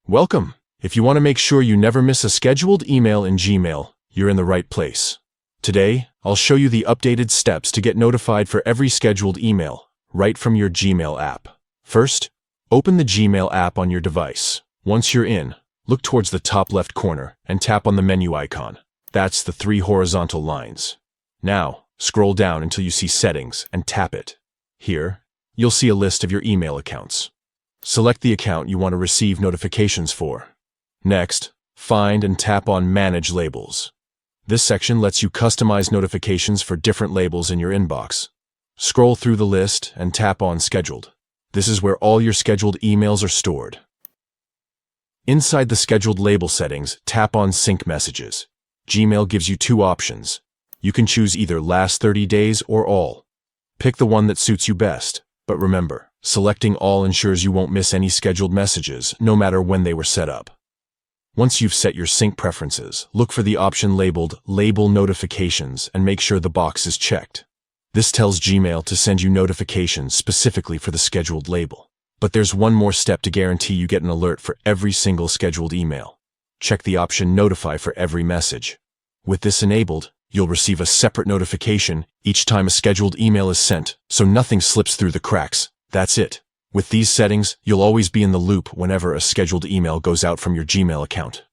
Welcome! If you want to make sure you never miss a scheduled email in Gmail, you're in the right place. Today, I'll show you the updated steps to get notified for every scheduled email, right from your Gmail app. First, open the Gmail app on your device. Once you're in, look towards the top left corner and tap on the menu icon. That's the 3 horizontal lines. Now, scroll down until you see Settings and tap it. Here, you'll see a list of your email accounts. Select the account you want to receive notifications for. Next, find and tap on Manage Labels. This section lets you customize notifications for different labels in your inbox. Scroll through the list and tap on Scheduled. This is where all your scheduled emails are stored. Inside the scheduled label settings, tap on Sync Messages. Gmail gives you 2 options. You can choose either Last 30 days or All. Pick the one that suits you best, but remember, selecting All ensures you won't miss any scheduled messages, no matter when they were set up. Once you've set your sync preferences, look for the option labeled Label Notifications and make sure the box is checked. This tells Gmail to send you notifications specifically for the scheduled label. But there's one more step to guarantee you get an alert for every single scheduled email. Check the option Notify for every message. With this enabled, you'll receive a separate notification each time a scheduled email is sent, so nothing slips through the cracks. That's it. With these settings, you'll always be in the loop whenever a scheduled email goes out from your Gmail account.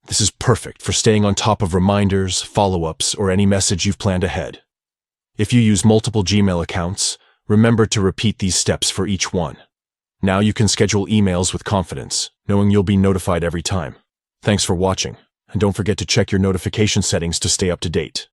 This is perfect for staying on top of reminders, follow-ups, or any message you've planned ahead. If you use multiple Gmail accounts, remember to repeat these steps for each one. Now you can schedule emails with confidence, knowing you'll be notified every time. Thanks for watching, and don't forget to check your notification settings to stay up to date.